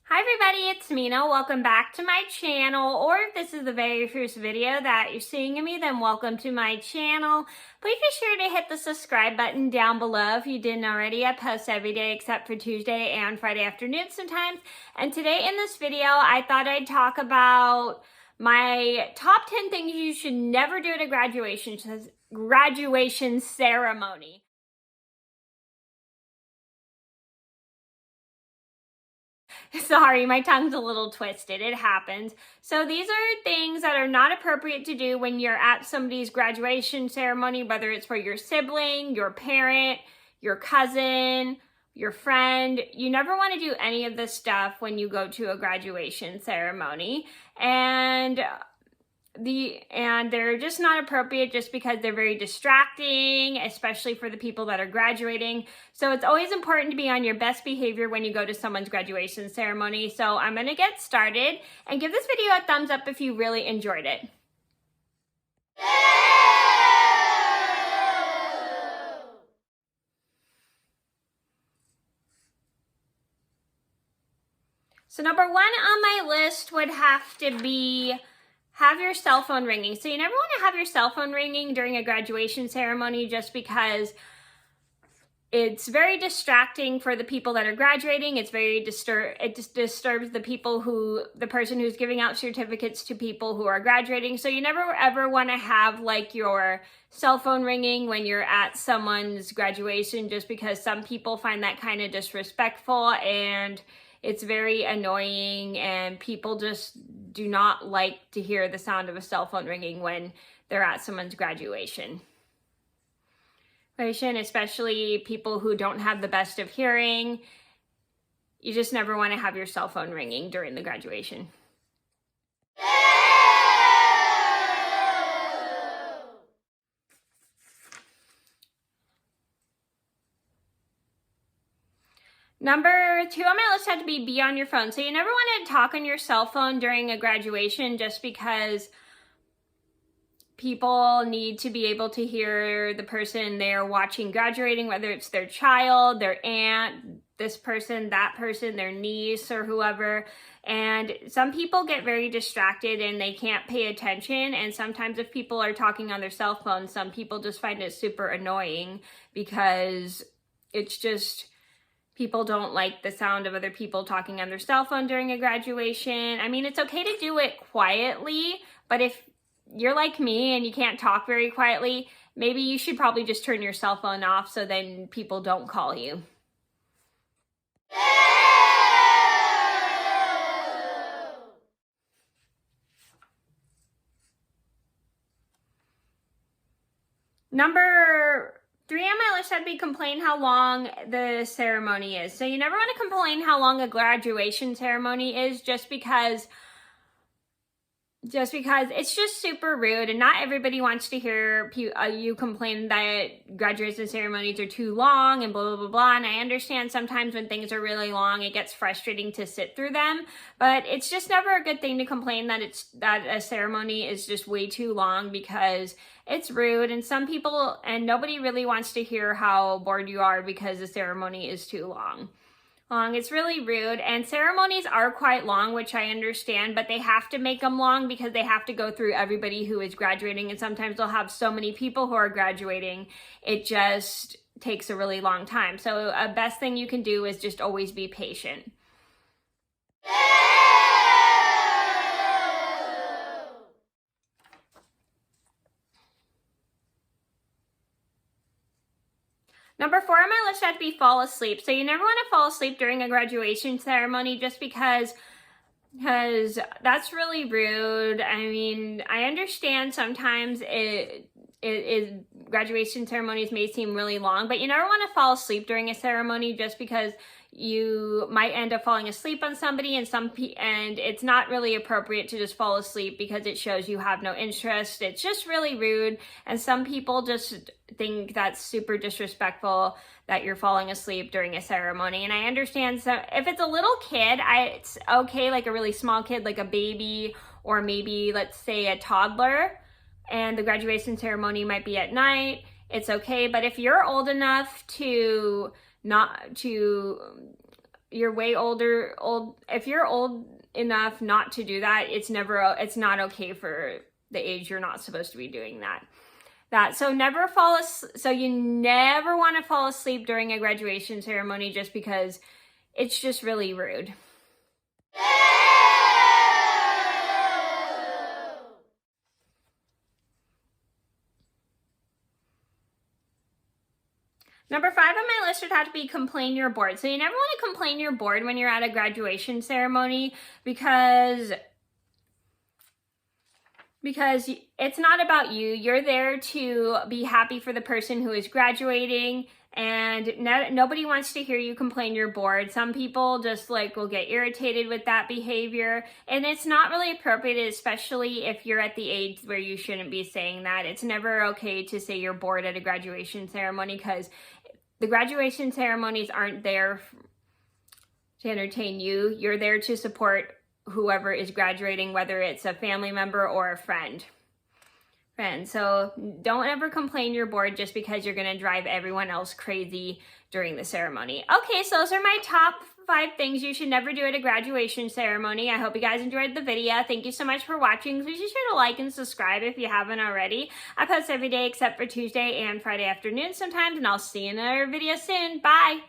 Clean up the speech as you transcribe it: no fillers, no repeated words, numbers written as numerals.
Hi everybody, it's Mena. Welcome back to my channel, or if this is the very first video that you're seeing of me, then welcome to my channel. Please be sure to hit the subscribe button down below if you didn't already. I post every day except for Tuesday and Friday afternoons sometimes. And today in this video, I thought I'd talk about my top 10 things you should never do at a graduation ceremony. Sorry, my tongue's a little twisted. It happens. So these are things that are not appropriate to do when you're at somebody's graduation ceremony, whether it's for your sibling, your parent, your cousin, your friend. You never want to do any of this stuff when you go to a graduation ceremony. And they're just not appropriate just because they're very distracting, especially for the people that are graduating. So it's always important to be on your best behavior when you go to someone's graduation ceremony. So I'm going to get started and give this video a thumbs up if you really enjoyed it. So number one on my list would have to be have your cell phone ringing. So you never want to have your cell phone ringing during a graduation ceremony just because it's very distracting for the people that are graduating. It's very it just disturbs the person who's giving out certificates to people who are graduating. So you never ever want to have like your cell phone ringing when you're at someone's graduation, just because some people find that kind of disrespectful and it's very annoying, and people just do not like to hear the sound of a cell phone ringing when they're at someone's graduation. Especially people who don't have the best of hearing. You just never want to have your cell phone ringing during the graduation. Number two on my list had to be on your phone. So you never want to talk on your cell phone during a graduation just because people need to be able to hear the person they're watching graduating, whether it's their child, their aunt, this person, that person, their niece, or whoever. And some people get very distracted and they can't pay attention. And sometimes if people are talking on their cell phone, some people just find it super annoying because it's just, people don't like the sound of other people talking on their cell phone during a graduation. I mean, it's okay to do it quietly, but if you're like me and you can't talk very quietly, maybe you should probably just turn your cell phone off so then people don't call you. Number three on my list had to be complain how long the ceremony is. So you never want to complain how long a graduation ceremony is just because it's just super rude, and not everybody wants to hear you complain that graduation ceremonies are too long and blah, blah, blah, blah. And I understand sometimes when things are really long, it gets frustrating to sit through them, but it's just never a good thing to complain that a ceremony is just way too long, because it's rude, and nobody really wants to hear how bored you are because the ceremony is too long. It's really rude, and ceremonies are quite long, which I understand, but they have to make them long because they have to go through everybody who is graduating, and sometimes they'll have so many people who are graduating, it just takes a really long time. So a best thing you can do is just always be patient. Number four on my list had to be fall asleep. So you never want to fall asleep during a graduation ceremony just because that's really rude. I mean, I understand sometimes graduation ceremonies may seem really long, but you never want to fall asleep during a ceremony just because you might end up falling asleep on somebody, and it's not really appropriate to just fall asleep because it shows you have no interest. It's just really rude, and some people just think that's super disrespectful that you're falling asleep during a ceremony. And I understand, so if it's a little kid, it's okay, like a really small kid, like a baby, or maybe let's say a toddler, and the graduation ceremony might be at night, it's okay. But if you're old enough to you're way if you're old enough not to do that, it's not okay for the age you're not supposed to be doing that. So you never want to fall asleep during a graduation ceremony just because it's just really rude. Number 5 on my list would have to be complain you're bored. So you never want to complain you're bored when you're at a graduation ceremony because it's not about you. You're there to be happy for the person who is graduating, and nobody wants to hear you complain you're bored. Some people just will get irritated with that behavior, and it's not really appropriate, especially if you're at the age where you shouldn't be saying that. It's never okay to say you're bored at a graduation ceremony, because the graduation ceremonies aren't there to entertain you. You're there to support whoever is graduating, whether it's a family member or a friend. So don't ever complain you're bored just because you're going to drive everyone else crazy during the ceremony. Okay, so those are my top 5 things you should never do at a graduation ceremony. I hope you guys enjoyed the video. Thank you so much for watching. Please be sure to like and subscribe if you haven't already. I post every day except for Tuesday and Friday afternoon sometimes, and I'll see you in another video soon. Bye!